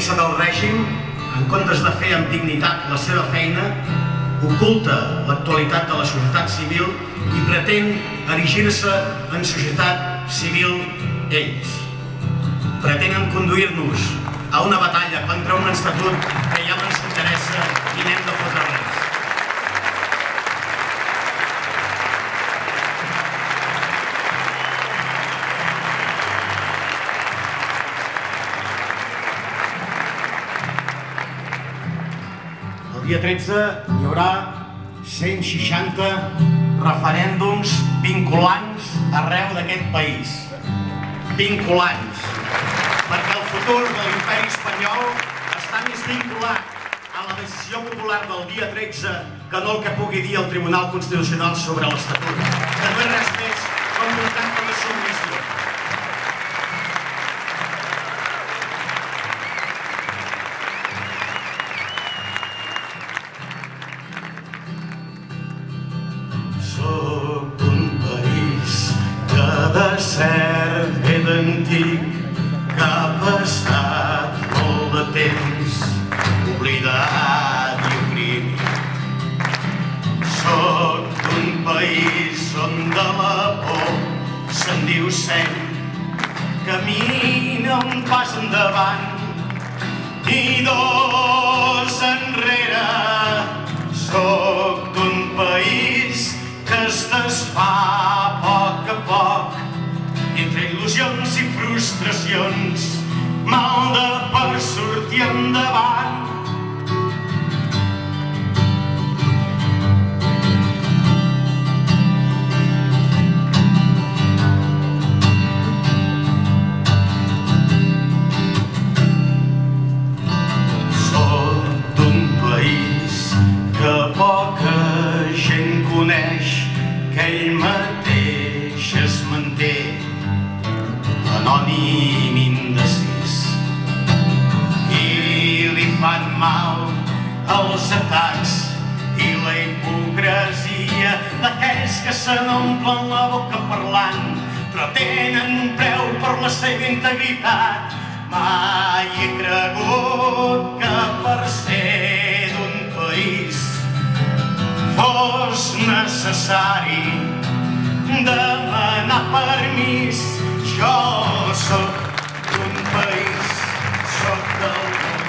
premsa del règim, en comptes de fer amb dignitat la seva feina, oculta l'actualitat de la societat civil i pretén erigir-se en societat civil ells. Pretenen conduir-nos a una batalla contra un estatut que ja no ens interessa i n'hem de fotre res. El dia 13 hi haurà 160 referèndums vinculants arreu d'aquest país. Vinculants. Perquè el futur de l'imperi espanyol està més vinculat a la decisió popular del dia 13 que no el que pugui dir el Tribunal Constitucional sobre l'Estatut, que no és res més que un contracte de submissió. Soc d'un país que de cert ve d'antic, que ha passat molt de temps oblidat i oprimit. Soc d'un país on de la por se'n diu seny, camina un pas endavant i dos enrere. Soc d'un país que es desfà a poc entre il·lusions i frustracions, mal de per sortir endavant. Soc d'un país que poca gent coneix, que ell mateix es manté anònim, indecis, i li fan mal els atacs i la hipocresia d'aquells que se n'omplen la boca parlant, però tenen un preu per la seva integritat. Mai he cregut que per ser d'un país fos necessari demanar permís. Jo soc d'un país, soc del món.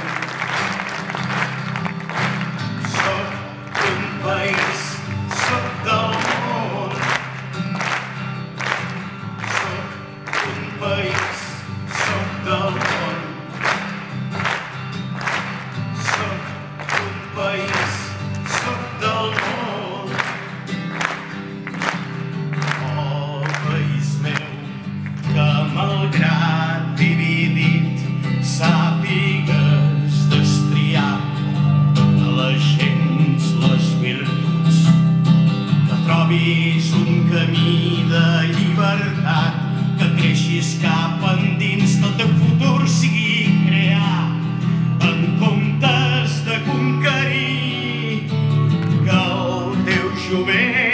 Soc d'un país, soc del món. Soc d'un país, soc del món. Soc d'un país, soc del món. Oh, país meu, que malgrat dividit sàpigues destriar a la gens les virtuts, que trobis un camí de llibertat, que creixis cap endins, que el teu futur sigui crear en comptes de conquerir, que el teu jovent